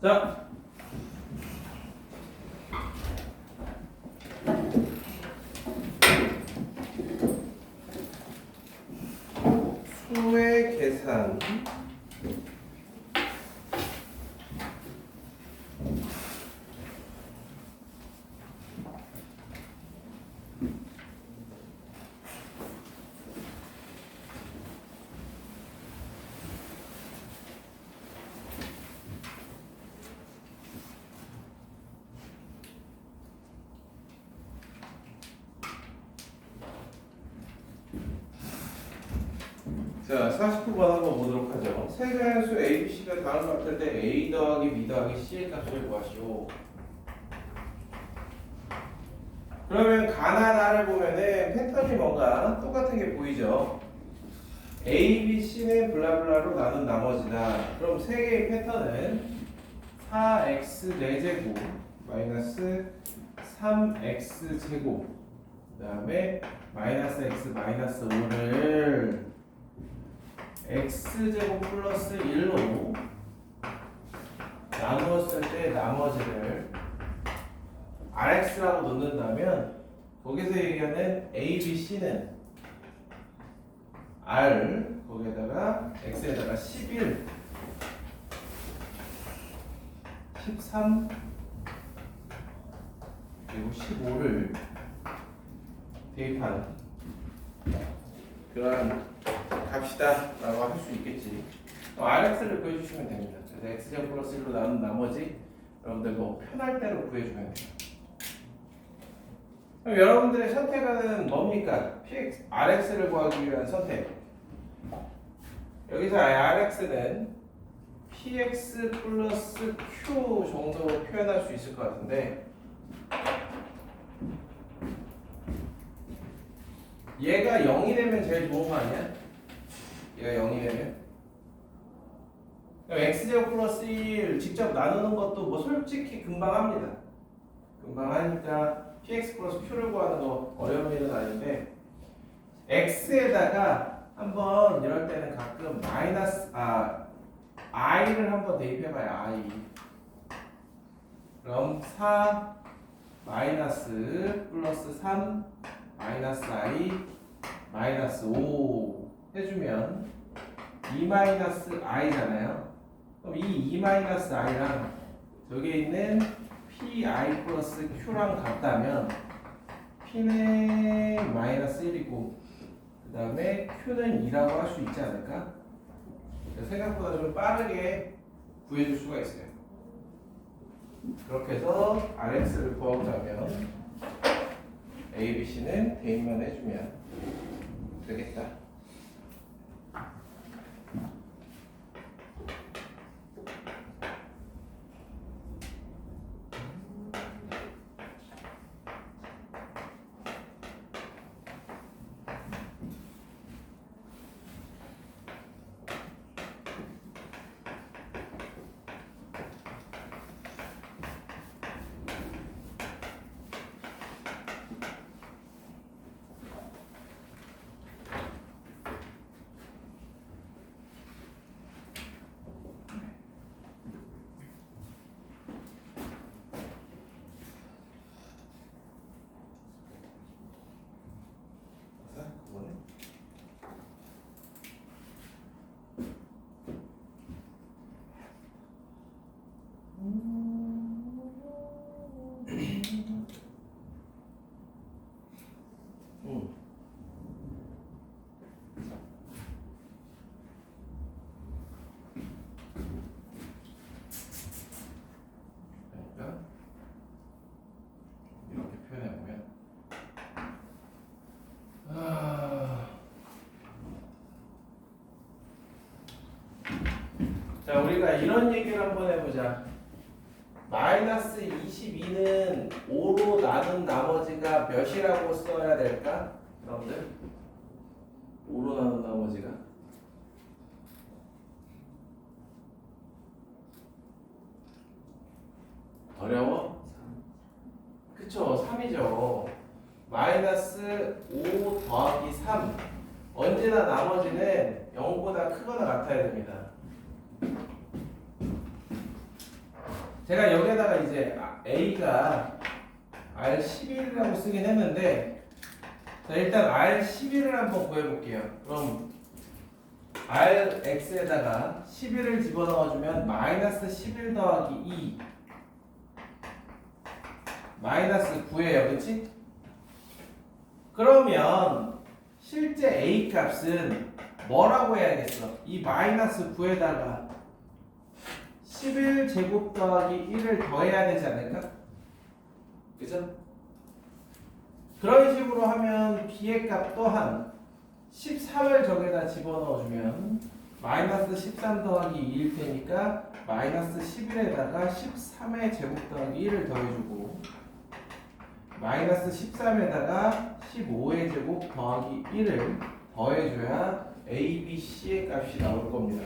자, 수의 계산. 자, 49번 한번 보도록 하죠. 세자연수 A, B, C가 다음과 같을 때 A 더하기 B 더하기 C의 값을 구하시오. 그러면 가나다를 보면은 패턴이 뭔가 똑같은 게 보이죠. A, B, C는 블라블라로 나눈 나머지다. 그럼 세 개의 패턴은 4x 4제곱 마이너스 3x 제곱 그 다음에 마이너스 x 마이너스 5를 x제곱 플러스 1로 나누었을 때 나머지를 rx라고 넣는다면 거기서 얘기하는 a, b, c는 r 거기에다가 x에다가 11 13 그리고 15를 대입하는 그런 값이다 라고 할 수 있겠지. rx를 구해주시면 됩니다. 그래서 x제곱 플러스 1로 나눈 나머지 여러분들 뭐 편할 대로 구해주면 돼요. 그럼 여러분들의 선택은 뭡니까? rx를 구하기 위한 선택. 여기서 rx는 px 플러스 q 정도로 표현할 수 있을 것 같은데 얘가 0이 되면 제일 좋은 거 아니야? 얘가 0이 되면? x제곱 플러스 1 직접 나누는 것도 뭐 솔직히 금방 합니다. 금방 하니까 px 플러스 q를 구하는 거 어려운 일은 아닌데 x에다가 한번 이럴 때는 가끔 i를 한번 대입해봐요. i 그럼 4 마이너스 플러스 3 마이너스 i 마이너스 5 해주면 2 마이너스 i잖아요. 그럼 이 2 마이너스 i랑 저기에 있는 pi 플러스 q랑 같다면 p는 마이너스 1이고 그 다음에 q는 2라고 할 수 있지 않을까? 생각보다 좀 빠르게 구해줄 수가 있어요. 그렇게 해서 rx를 구하자면 a, b, c는 대입만 해주면 되겠다. 이렇게 표현해보면 자, 우리가 이런 얘기를 한번 해보자. 마이너스 22는 5로 나눈 나머지가 몇이라고 써야 될까? 여러분들 5로 나눈 나머지가 어려워? 그쵸, 3이죠. 마이너스 5 더하기 3 언제나 나머지는 0보다 크거나 같아야 됩니다. 제가 여기에다가 이제 A가 R11이라고 쓰긴 했는데, 자, 일단 R11을 한번 구해볼게요. 그럼 Rx에다가 11을 집어넣어주면 마이너스 11 더하기 2 마이너스 9예요. 그치? 그러면 실제 A 값은 뭐라고 해야겠어? 이 마이너스 9에다가 11제곱 더하기 1을 더해야 되지 않을까? 그죠? 그런 식으로 하면 B의 값 또한 13을 저기다 집어넣어주면 마이너스 13 더하기 2일 테니까 마이너스 11에다가 13의 제곱 더하기 1을 더해주고 마이너스 13에다가 15의 제곱 더하기 1을 더해줘야 A, B, C의 값이 나올 겁니다.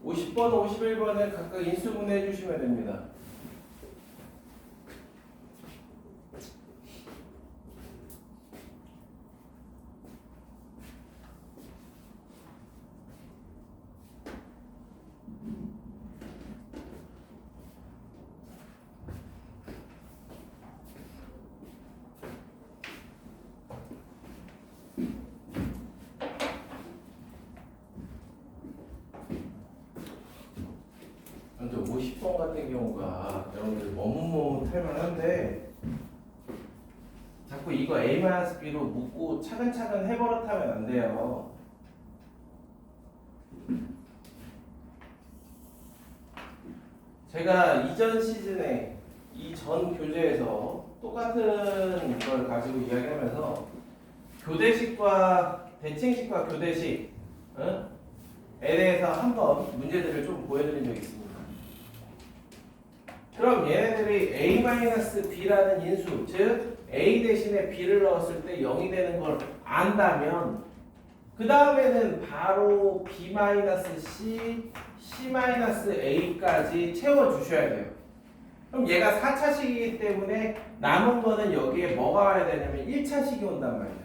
오 50번, 51번에 각각 인수분해 해주시면 됩니다. 근데 50번 같은 경우가 여러분들 머뭇머뭇할 만한데 자꾸 이거 A-B로 묶고 차근차근 해버릇하면 안 돼요. 제가 이전 시즌에 이 전 교재에서 똑같은 걸 가지고 이야기하면서 교대식과 대칭식과 교대식 에 대해서 한번 문제들을 좀 보여드린 적이 있습니다. 그럼 얘네들이 A-B라는 인수, 즉 A 대신에 B를 넣었을 때 0이 되는 걸 안다면 그 다음에는 바로 B-C, C-A까지 채워주셔야 돼요. 그럼 얘가 4차식이기 때문에 남은 거는 여기에 뭐가 와야 되냐면 1차식이 온단 말이에요.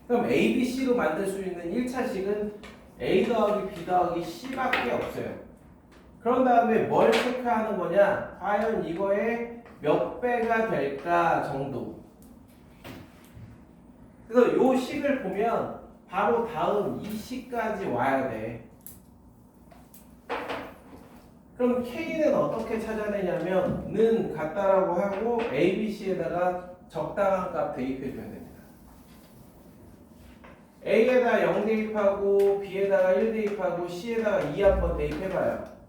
그럼 A, B, C로 만들 수 있는 1차식은 A 더하기 B 더하기 C밖에 없어요. 그런 다음에 뭘 체크하는 거냐? 과연 이거의 몇 배가 될까 정도. 그래서 요 식을 보면 바로 다음 이 식까지 와야 돼. 그럼 K는 어떻게 찾아내냐면 는 같다라고 하고 A, B, C에다가 적당한 값 대입해줘야 됩니다. A에다 0 대입하고 B에다가 1 대입하고 C에다가 2 한번 대입해봐요.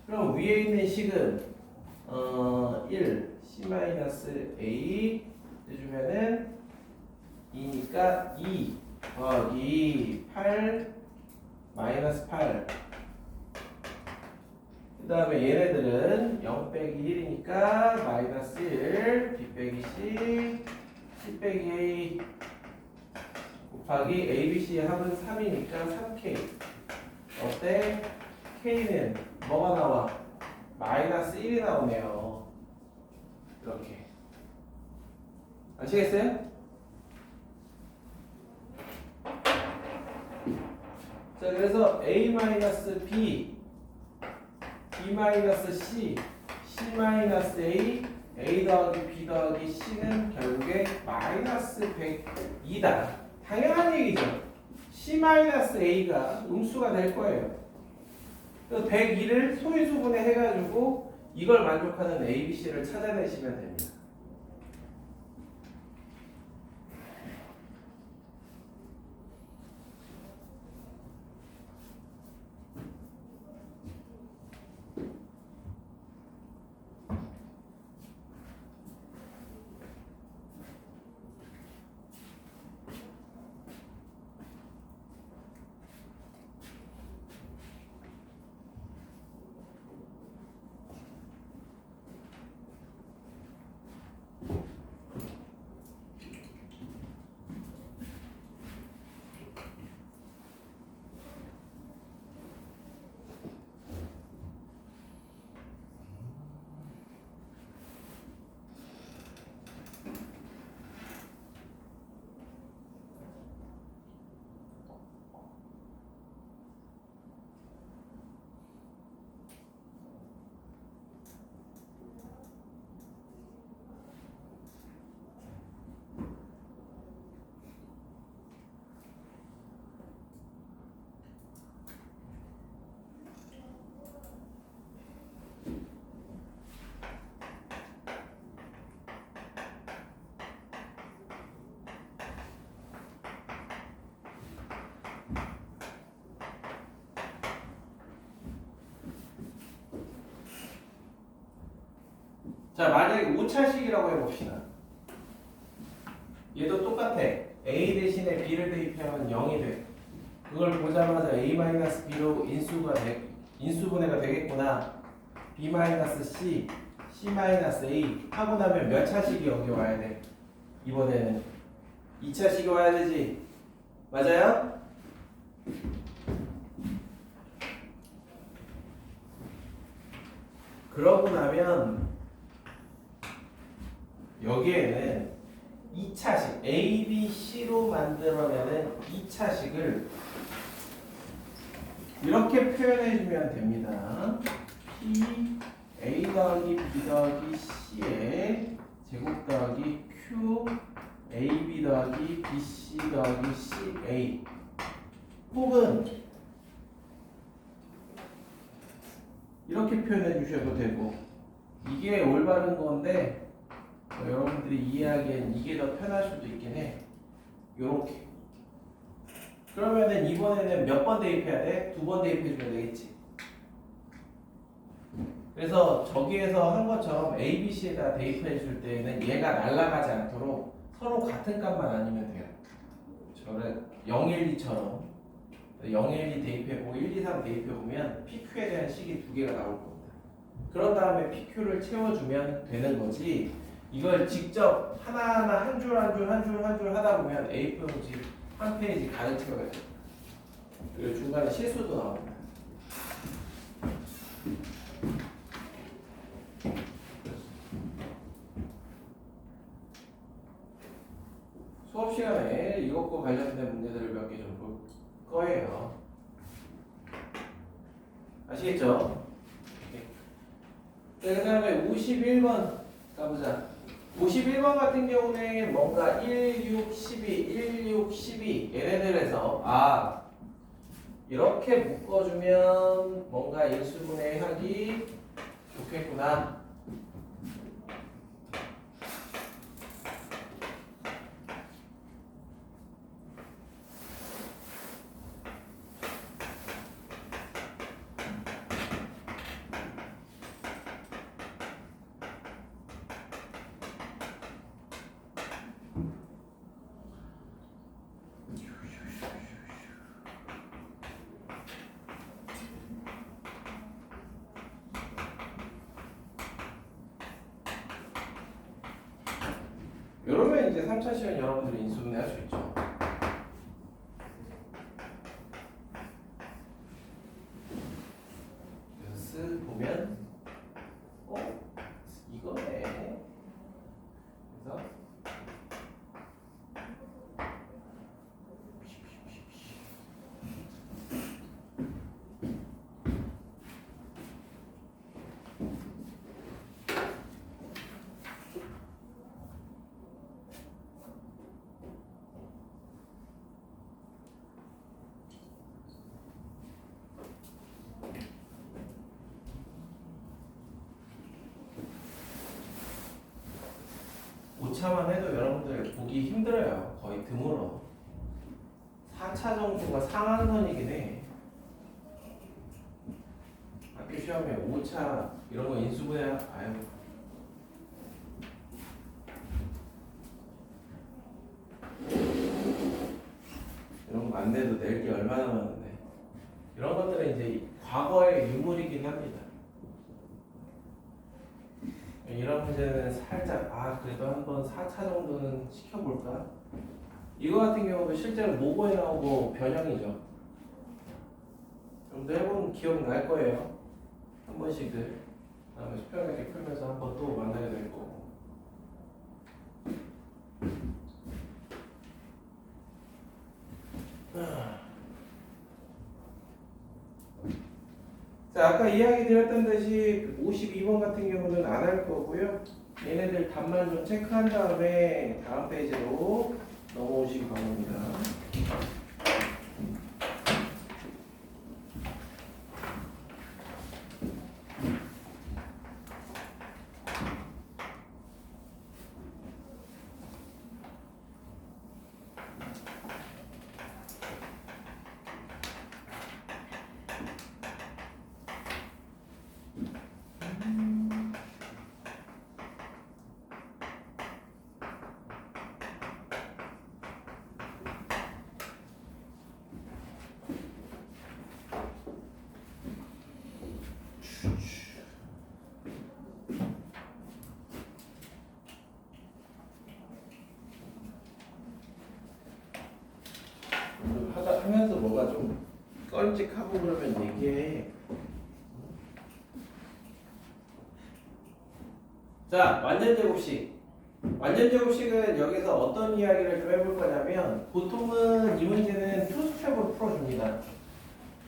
그럼 위에 있는 식은 1 C-A 해주면은 2니까 2 더하기 8 마이너스 8. 그 다음에 얘네들은 0 빼기 1이니까 마이너스 1 B 빼기 C C 빼기 A 곱하기 ABC의 합은 3이니까 3K. 어때? K는 뭐가 나와? 마이너스 1이 나오네요. 이렇게. 아시겠어요? 자, 그래서 A-B, B-C, C-A, A 더하기 B 더하기 C는 결국에 마이너스 100이다. 당연한 얘기죠. C-A가 음수가 될 거예요. 그래서 102를 소인수분해 해가지고 이걸 만족하는 A, B, C를 찾아내시면 됩니다. 자, 만약에 5차식이라고 해봅시다. 얘도 똑같아. A 대신에 B를 대입하면 0이 돼. 그걸 보자마자 A-B로 인수분해가 되겠구나. B-C, C-A 하고 나면 몇 차식이 여기 와야 돼? 이번에는 2차식이 와야 되지. 맞아요? 그러고 나면 여기에는 2차식 A, B, C로 만들어내는 2차식을 이렇게 표현해주면 됩니다. P A 더하기 B 더하기 C의 제곱 더하기 Q A, B 더하기 B, C 더하기 C, A 혹은 이렇게 표현해 주셔도 되고 이게 올바른 건데 여러분들이 이해하기엔 이게 더 편할 수도 있긴 해. 요렇게. 그러면은 이번에는 몇 번 대입해야 돼? 2번 대입해 주면 되겠지. 그래서 저기에서 한 것처럼 A, B, C에다 대입해 줄 때는 얘가 날아가지 않도록 서로 같은 값만 아니면 돼요. 저는 0, 1, 2처럼 0, 1, 2 대입해보고 1, 2, 3 대입해보면 PQ에 대한 식이 2개가 나올 겁니다. 그런 다음에 PQ를 채워주면 되는 거지 이걸 직접 하나하나 한 줄 한 줄 한 줄 한 줄 하다 보면 A4용지 한 페이지 가득 채워야 돼요. 그리고 중간에 실수도 나옵니다. 수업 시간에 이것과 관련된 문제들을 몇 개 좀 볼 거예요. 아시겠죠? 그 다음에 51번 가보자. 51번 같은 경우는 뭔가 1, 6, 12, 1, 6, 12 얘네들에서 이렇게 묶어주면 뭔가 인수분해하기 좋겠구나. 이러면 이제 3차 시간 여러분들이 인수분해 할 수 있죠. 그래서 쓱 보면 이거네. 그래서 오차만 해도 여러분들 보기 힘들어요. 거의 드물어. 4차 정도가 상한선이긴 해. 학교 시험에 5차 이런 거 인수분해 이런 거 안 내도 낼 게 얼마나 많은데 이런 것들은 이제 과거의 유물이긴 합니다. 이런 문제는 살짝 그래도 한번 4차 정도는 시켜볼까? 이거 같은 경우도 실제로 모고에 나오고 변형이죠. 좀 더 해보면 기억날 거예요. 한 번씩들. 다음에 수평하게 풀면서 한 번 또 만나게 될 거고. 자, 아까 이야기 드렸던 듯이 52번 같은 경우는 안 할 거고요. 얘네들 답만 좀 체크한 다음에 다음 페이지로 넘어오시기 바랍니다. 깜찍하고 그러면 얘기해. 자, 완전제곱식. 완전제곱식은 여기서 어떤 이야기를 좀 해볼 거냐면 보통은 이 문제는 투스텝으로 풀어줍니다.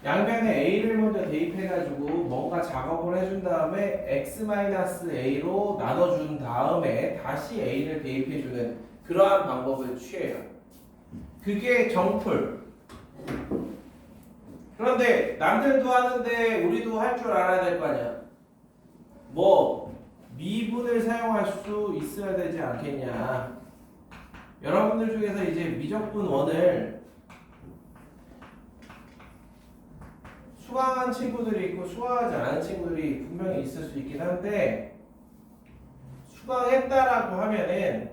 양변에 A를 먼저 대입해가지고 뭔가 작업을 해준 다음에 X-A로 나눠준 다음에 다시 A를 대입해주는 그러한 방법을 취해요. 그게 정풀. 그런데 남들도 하는데 우리도 할 줄 알아야 될 거 아니야. 뭐 미분을 사용할 수 있어야 되지 않겠냐. 여러분들 중에서 이제 미적분 원을 수강한 친구들이 있고 수강하지 않은 친구들이 분명히 있을 수 있긴 한데, 수강했다라고 하면은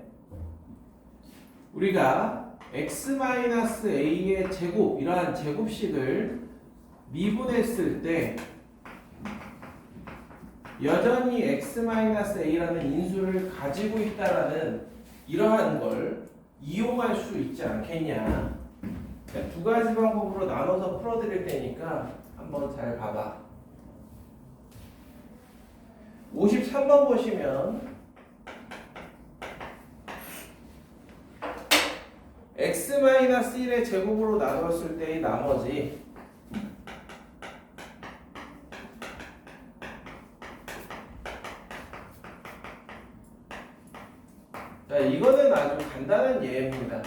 우리가 x-a의 제곱, 이러한 제곱식을 미분했을 때 여전히 x-a라는 인수를 가지고 있다라는 이러한 걸 이용할 수 있지 않겠냐. 두 가지 방법으로 나눠서 풀어드릴 테니까 한번 잘 봐봐. 53번 보시면 x-1의 제곱으로 나눴을 때의 나머지, 자, 이거는 아주 간단한 예입니다.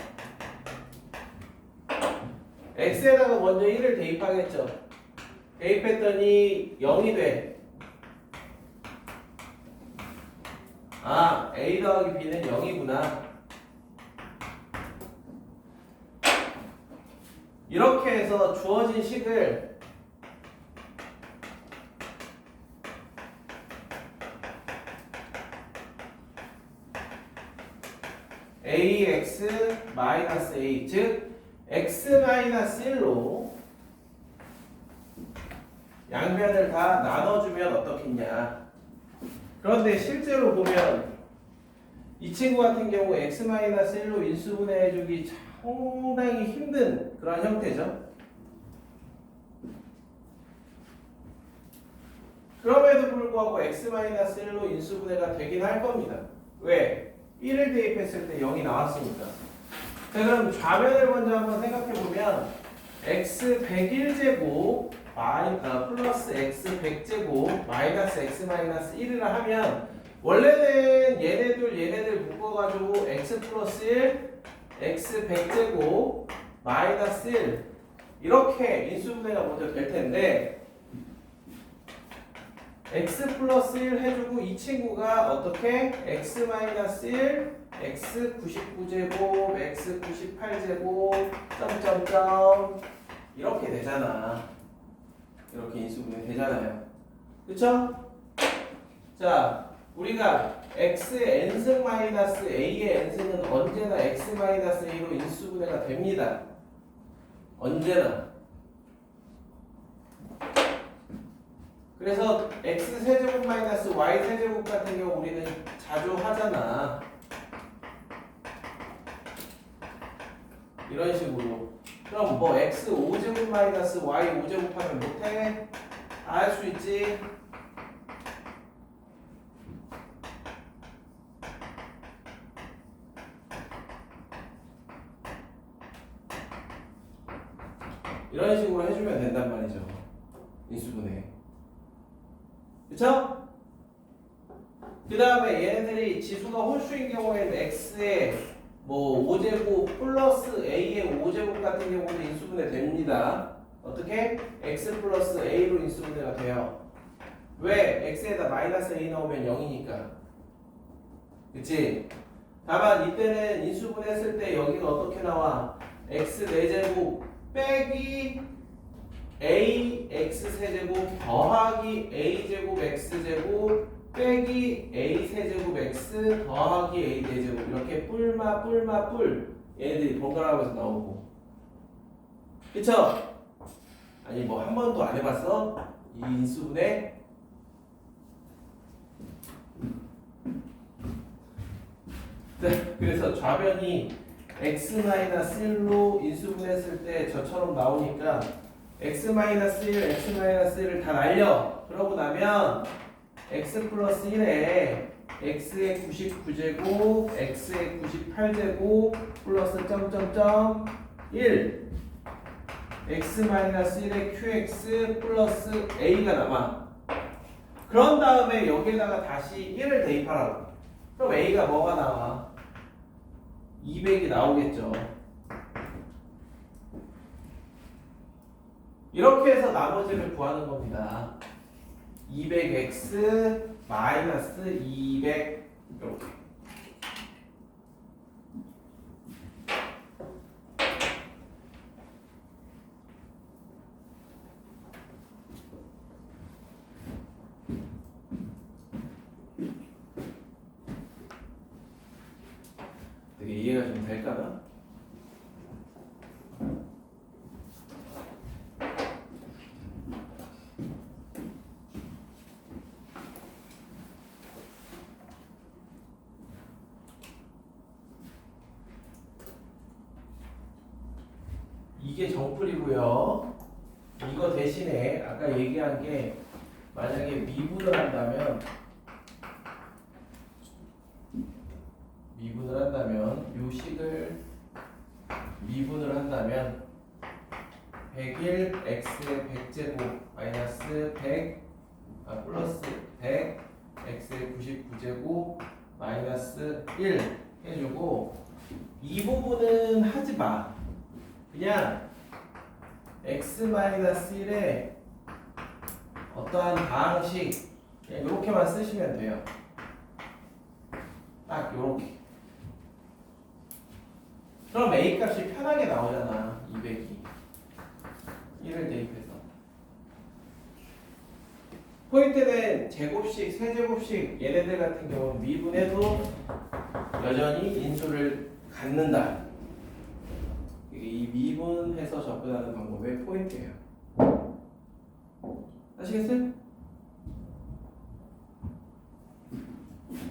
x에다가 먼저 1을 대입하겠죠. 대입했더니 0이 돼. 아, a 더하기 b는 0이구나. 이렇게 해서 주어진 식을 ax-a, 즉 x-1로 양변을 다 나눠주면 어떻겠냐. 그런데 실제로 보면 이 친구 같은 경우 x-1로 인수분해해주기 상당히 힘든 그런 형태죠. 그럼에도 불구하고 x-1로 인수분해가 되긴 할 겁니다. 왜? 1을 대입했을 때 0이 나왔으니까. 자, 그럼 좌변을 먼저 한번 생각해보면 x 101제곱 플러스 x 100제곱 마이너스 x 마이너스 1이라 하면 원래는 얘네들 묶어가지고 x 플러스 1, x 100제곱 마이너스 1 이렇게 인수분해가 먼저 될 텐데, x 플러스 1 해주고 이 친구가 어떻게 x 마이너스 1, x 99제곱, x 98제곱, 점점점 이렇게 되잖아. 이렇게 인수분해 되잖아요. 그쵸? 자, 우리가 x의 n승 마이너스 a의 n승은 언제나 x 마이너스 a로 인수분해가 됩니다. 언제나. 그래서 x 세제곱 마이너스 y 세제곱 같은 경우 우리는 자주 하잖아. 이런 식으로. 그럼 뭐 x 5제곱 마이너스 y 5제곱 하면 못해? 다 할 수 있지. 이런 식으로 해주면 된단 말이죠. 인수분해. 그쵸? 그 다음에 얘네들이 지수가 홀수인 경우에는 x의 뭐 5제곱 플러스 a의 5제곱 같은 경우도 인수분해 됩니다. 어떻게? x 플러스 a로 인수분해가 돼요. 왜? x에다 마이너스 a 넣으면 0이니까. 그치? 다만 이때는 인수분해 했을 때 여기가 어떻게 나와? x 4제곱 빼기 a x 세제곱 더하기 a 제곱 x 제곱 빼기 a 세제곱 x 더하기 a 대제곱, 이렇게 뿔마 얘네들이 번갈아가면서 나오고. 그쵸? 아니 뭐 한 번도 안 해봤어? 이 인수분해? 네, 그래서 좌변이 x-1로 인수분해했을 때 저처럼 나오니까 x-1, x-1을 다 날려. 그러고 나면 x 플러스 1에 x의 99제곱, x의 98제곱 플러스 점점점 1 x-1의 qx 플러스 a가 남아. 그런 다음에 여기에다가 다시 1을 대입하라고. 그럼 a가 뭐가 나와? 200이 나오겠죠. 이렇게 해서 나머지를 구하는 겁니다. 200x 마이너스 200 이렇게. 되게 이해가 좀 될까나? 이게 정풀이고요. 이거 대신에 아까 얘기한 게 만약에 미분을 한다면 요 식을 미분을 한다면 101 x의 100제곱 마이너스 100 플러스 100 x의 99제곱 마이너스 1 해주고 이 부분은 하지 마. 그냥 x-1에 어떠한 다항식 그냥 이렇게만 쓰시면 돼요. 딱 요렇게. 그럼 a 값이 편하게 나오잖아. 200이 1을 대입해서. 포인트는 제곱식, 세제곱식 얘네들 같은 경우는 미분해도 여전히 인수를 갖는다. 이 미분해서 접근하는 방법의 포인트예요. 아시겠어요?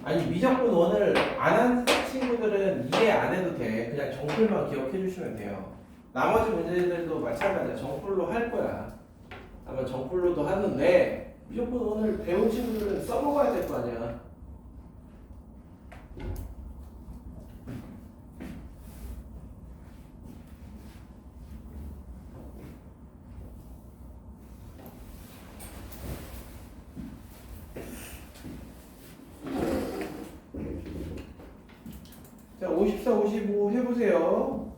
아니 미적분 원을 안 한 친구들은 이해 안 해도 돼. 그냥 정풀만 기억해 주시면 돼요. 나머지 문제들도 마찬가지야. 정풀로 할 거야. 아마 정풀로도 하는데 미적분 원을 배운 친구들은 써먹어야 될 거 아니야. 자, 54, 55 해보세요.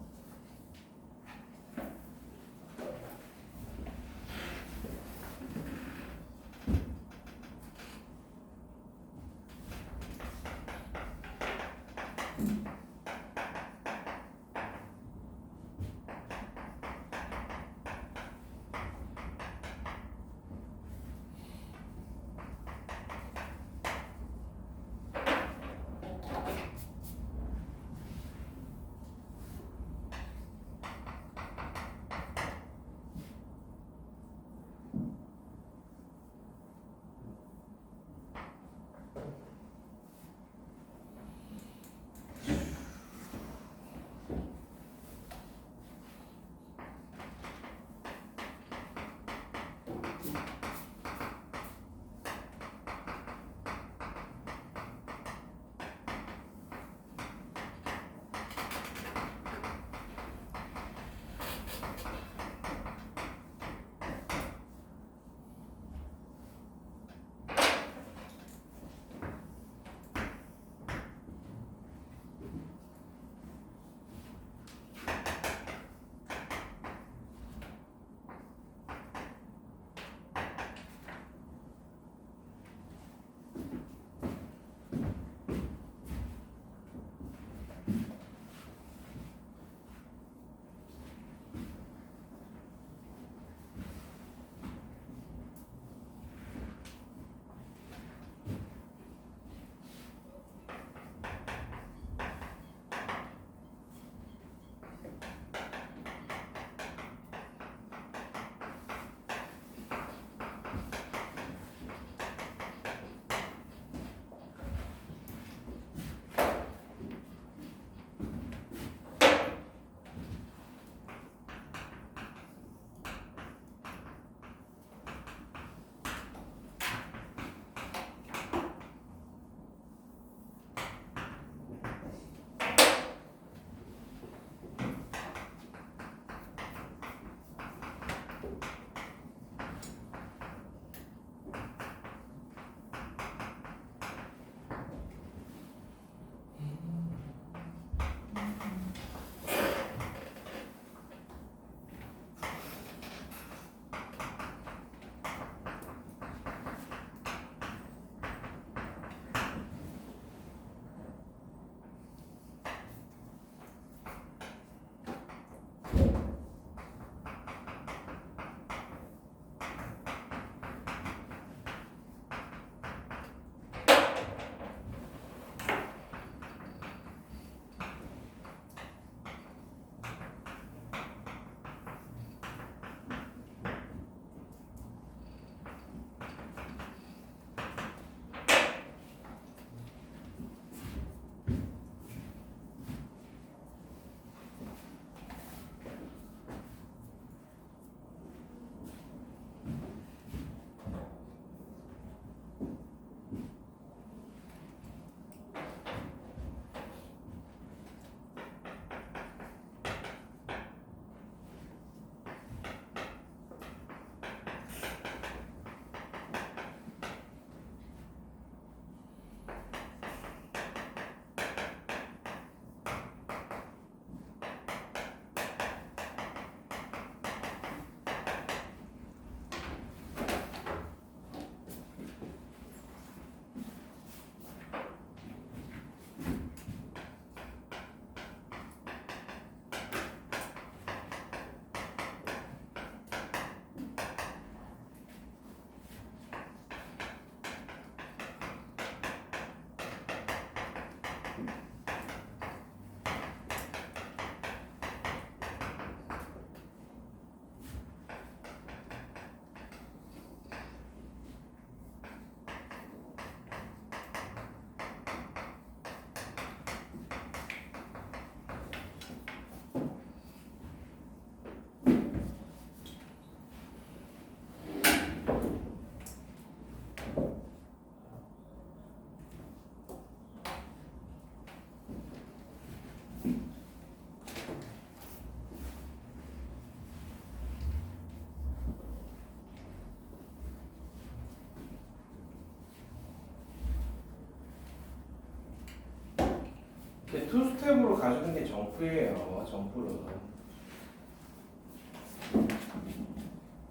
투스텝으로 가주는 게 점프예요. 점프를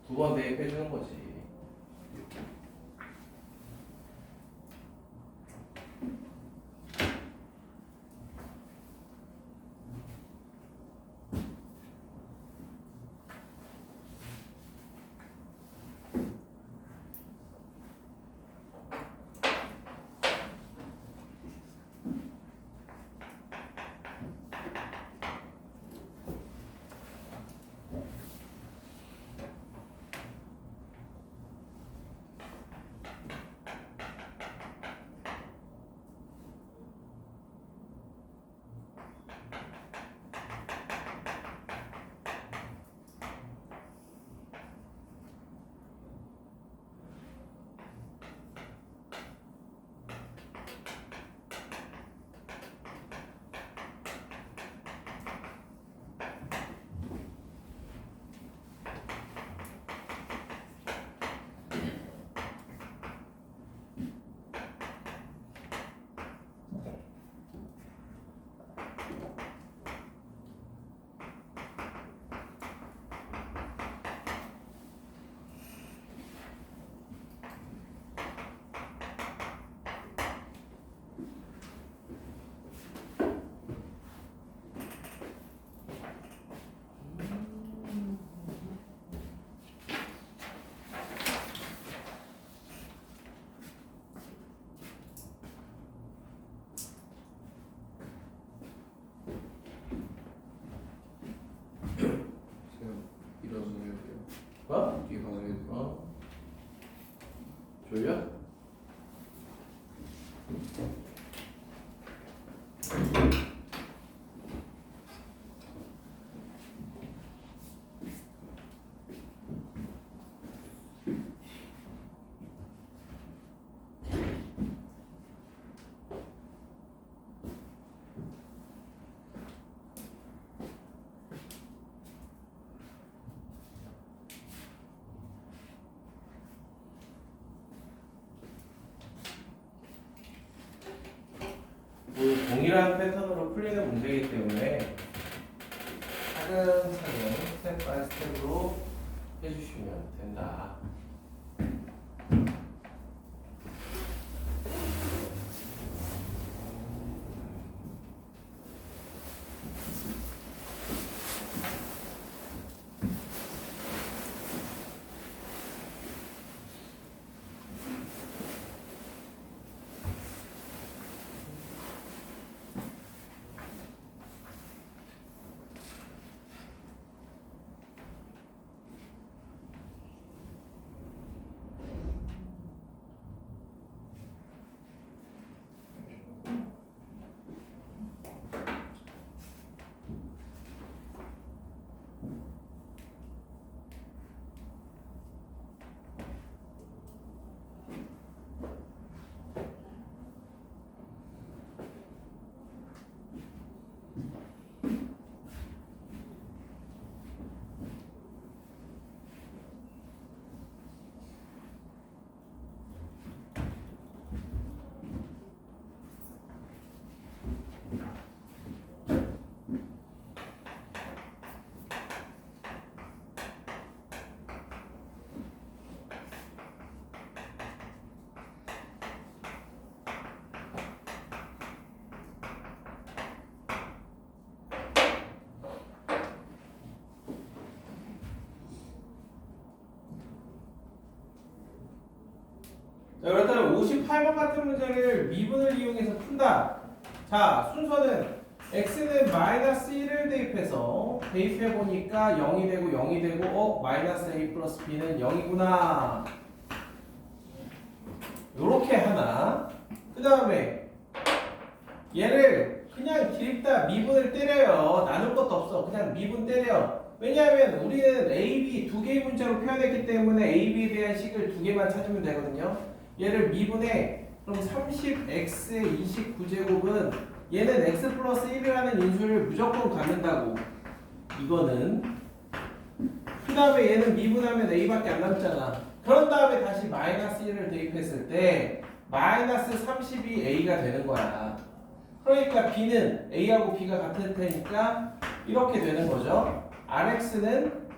두 번 대입해주는 거지. 어? 뒤에 가서 해야 돼. 졸려? 동일한 패턴으로 풀리는 문제이기 때문에 차근차근 스텝 바이 스텝으로 해주시면 된다. 자, 그렇다면 58번 같은 문제를 미분을 이용해서 푼다. 자, 순서는 x는 마이너스 1을 대입해보니까 0이 되고 0이 되고 마이너스 a 플러스 b는 0이구나. 요렇게 하나. 그 다음에 얘를 그냥 기립다 미분을 때려요. 나눌 것도 없어. 그냥 미분 때려. 왜냐하면 우리는 a, b 두 개의 문자로 표현했기 때문에 a, b에 대한 식을 두 개만 찾으면 되거든요. 얘를 미분해. 그럼 30x의 29제곱은 얘는 x 플러스 1이라는 인수를 무조건 갖는다고. 이거는. 그 다음에 얘는 미분하면 a밖에 안 남잖아. 그런 다음에 다시 마이너스 1을 대입했을 때 마이너스 30이 a가 되는 거야. 그러니까 B는 A하고 B가 같을 테니까 이렇게 되는 거죠. RX는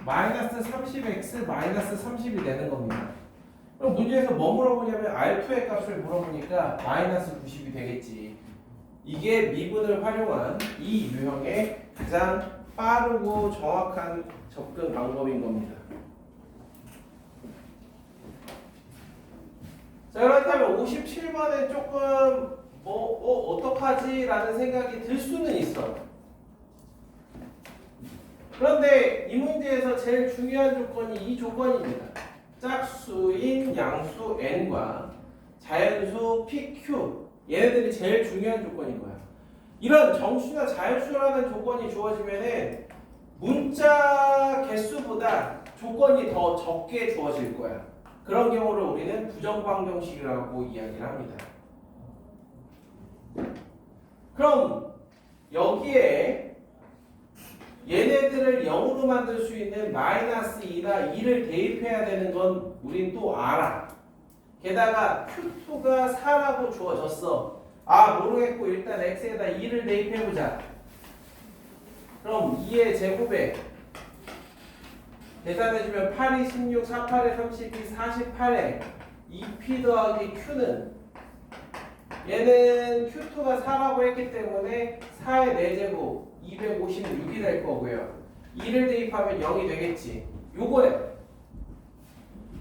마이너스 30X 마이너스 30이 되는 겁니다. 그럼 문제에서 뭐 물어보냐면 R2의 값을 물어보니까 마이너스 90이 되겠지. 이게 미분을 활용한 이 유형의 가장 빠르고 정확한 접근 방법인 겁니다. 자, 그렇다면 57번에 조금 어떡하지? 라는 생각이 들 수는 있어. 그런데 이 문제에서 제일 중요한 조건이 이 조건입니다. 짝수인 양수 n과 자연수 pq, 얘네들이 제일 중요한 조건인 거야. 이런 정수나 자연수라는 조건이 주어지면은 문자 개수보다 조건이 더 적게 주어질 거야. 그런 경우를 우리는 부정방정식이라고 이야기를 합니다. 그럼 여기에 얘네들을 0으로 만들 수 있는 마이너스 2나 2를 대입해야 되는 건 우린 또 알아. 게다가 Q2가 4라고 주어졌어. 아, 모르겠고 일단 X에다 2를 대입해보자. 그럼 2의 제곱에 계산해주면 8이 16, 4, 8에 32, 48에 2P 더하기 Q는 얘는 Q2가 4라고 했기 때문에 4의 4제곱 256이 될 거고요. 2를 대입하면 0이 되겠지. 요거래.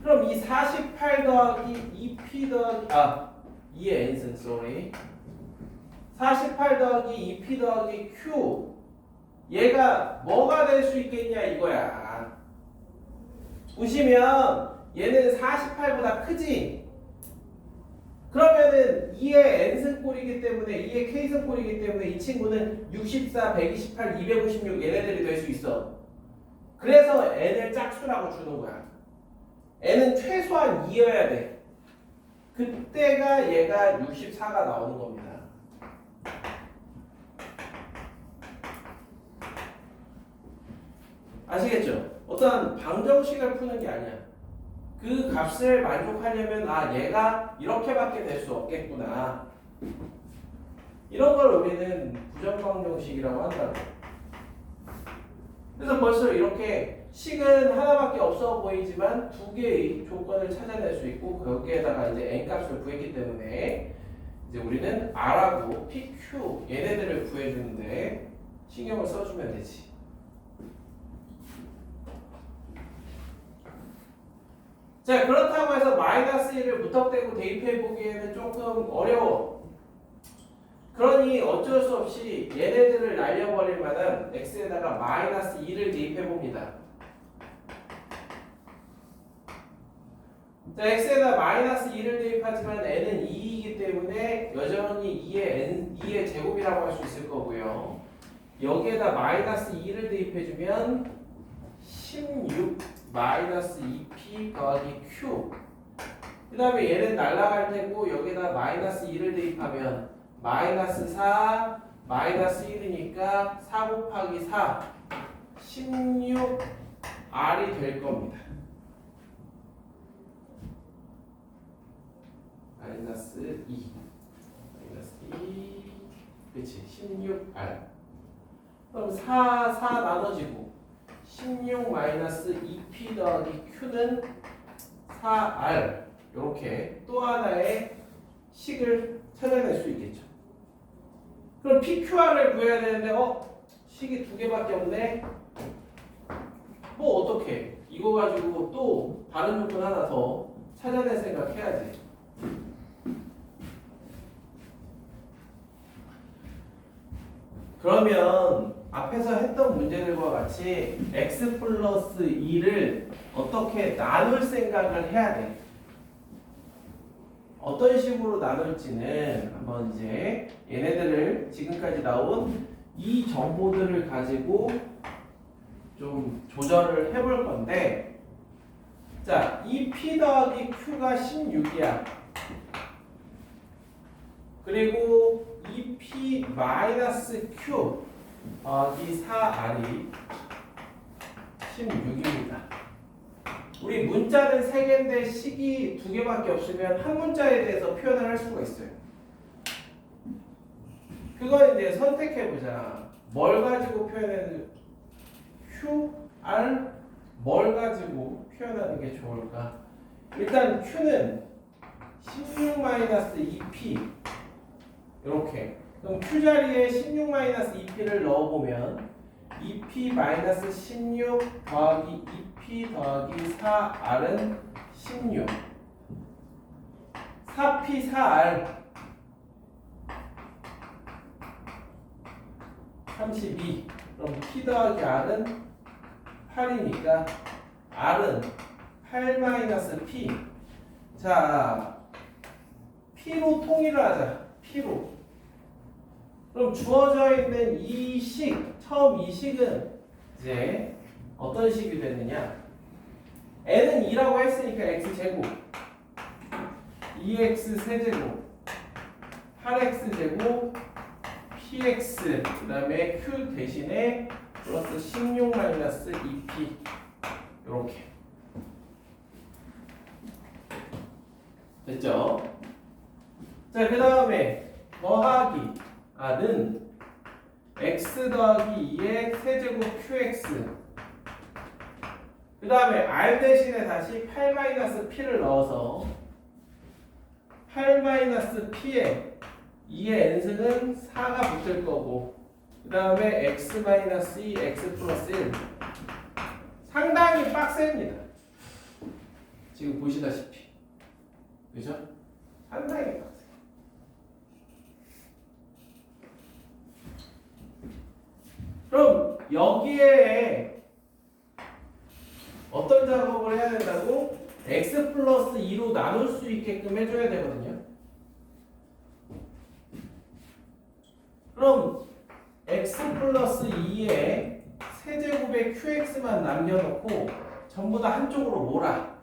그럼 이 48 더하기 2P 더하기 2의 n승, sorry. 48 더하기 2P 더하기 Q, 얘가 뭐가 될 수 있겠냐 이거야. 보시면 얘는 48보다 크지? 그러면은 2의 n승꼴이기 때문에 2의 k승꼴이기 때문에 이 친구는 64, 128, 256 얘네들이 될 수 있어. 그래서 n을 짝수라고 주는 거야. n은 최소한 2여야 돼. 그때가 얘가 64가 나오는 겁니다. 아시겠죠? 어떤 방정식을 푸는 게 아니야. 그 값을 만족하려면 얘가 이렇게밖에 될 수 없겠구나. 이런 걸 우리는 부정방정식이라고 한다고. 그래서 벌써 이렇게 식은 하나밖에 없어 보이지만 두 개의 조건을 찾아낼 수 있고 거기에다가 이제 n 값을 구했기 때문에 이제 우리는 r하고 pq 얘네들을 구해주는데 신경을 써주면 되지. 자, 그렇다고 해서 마이너스 1을 무턱대고 대입해 보기에는 조금 어려워. 그러니 어쩔 수 없이 얘네들을 날려버릴 만한 x에다가 마이너스 2를 대입해 봅니다. 자, x에다 마이너스 2를 대입하지만 n은 2이기 때문에 여전히 2의 제곱이라고 할 수 있을 거고요. 여기에다 마이너스 2를 대입해주면 16 마이너스 2p 더하기 q. 그 다음에 얘는 날라갈 테고 여기다 마이너스 2를 대입하면 마이너스 4 마이너스 1이니까 4 곱하기 4 16r이 될 겁니다. 마이너스 2 그치 16r. 그럼 4 나눠지고 16 마이너스 2p 더하기 q는 4r. 이렇게 또 하나의 식을 찾아낼 수 있겠죠. 그럼 pqr을 구해야 되는데 식이 두 개밖에 없네. 뭐 어떻게? 이거 가지고 또 다른 조건 하나 더 찾아낼 생각 해야지. 그러면 앞에서 했던 문제들과 같이 x 플러스 2를 어떻게 나눌 생각을 해야 돼. 어떤 식으로 나눌지는 한번 이제 얘네들을 지금까지 나온 이 정보들을 가지고 좀 조절을 해볼 건데, 자, 이 p 더하기 q가 16이야. 그리고 이 p 마이너스 q 이 4r이 16입니다. 우리 문자는 3개인데 식이 2개밖에 없으면 한 문자에 대해서 표현을 할 수가 있어요. 그건 이제 선택해보자. 뭘 가지고 표현해야 Q, R 뭘 가지고 표현하는 게 좋을까? 일단 Q는 16-2P 이렇게. 그럼 Q 자리에 16-2P를 넣어보면 2P-16 더하기 2P 더하기 4R은 16 4P 4R 32. 그럼 P 더하기 R은 8이니까 R은 8-P. 자, P로 통일을 하자. P로. 그럼 주어져 있는 이 식, 처음 이 식은 이제 어떤 식이 되느냐? n은 2라고 했으니까 x제곱, 2x 세제곱, 8x제곱, px, 그 다음에 q 대신에 플러스 16-2p 이렇게 됐죠? 자, 그 다음에 더하기 는 x 더하기 2의 세제곱 qx, 그 다음에 r 대신에 다시 8-p를 넣어서 8-p에 2의 n승은 4가 붙을 거고, 그 다음에 x-2 x 플러스 1. 상당히 빡셉니다. 지금 보시다시피. 그죠? 상당히 빡세. 그럼 여기에 어떤 작업을 해야 된다고? x 플러스 2로 나눌 수 있게끔 해줘야 되거든요. 그럼 x 플러스 2에 세제곱의 qx만 남겨놓고 전부 다 한쪽으로 몰아.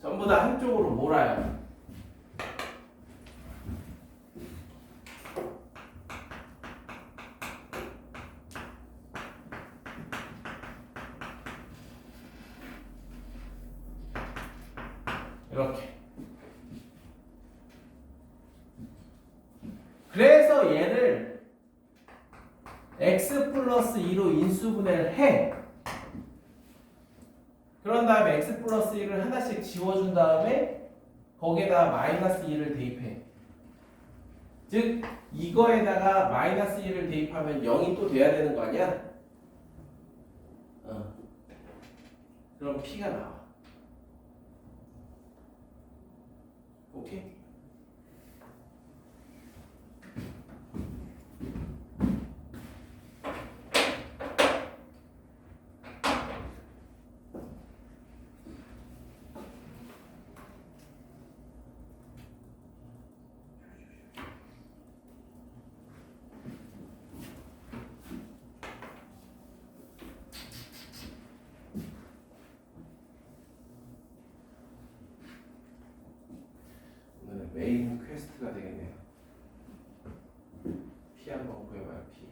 전부 다 한쪽으로 몰아요. 이렇게. 그래서 얘를 x 플러스 2로 인수분해를 해. 그런 다음에 x 플러스 1을 하나씩 지워준 다음에 거기에다 마이너스 2를 대입해. 즉 이거에다가 마이너스 1을 대입하면 0이 또 돼야 되는 거 아니야? 그럼 P가 나와. 오케이? 오늘은 메인 퀘스트가 되겠네요. P 한번 구해봐요. P.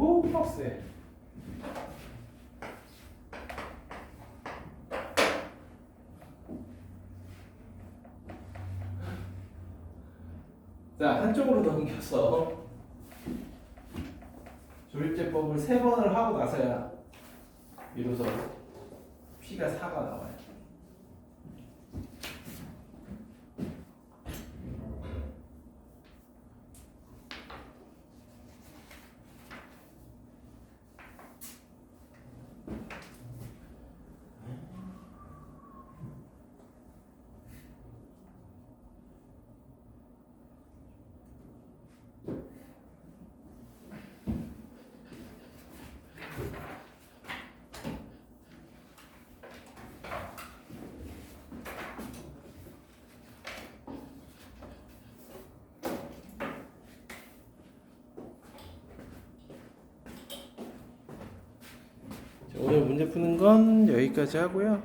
오, 빡세. 자, 한쪽으로 넘겨서 조립제법을 3번을 하고 나서야 비로소 P가 4가 나와요. 오늘 문제 푸는 건 여기까지 하고요.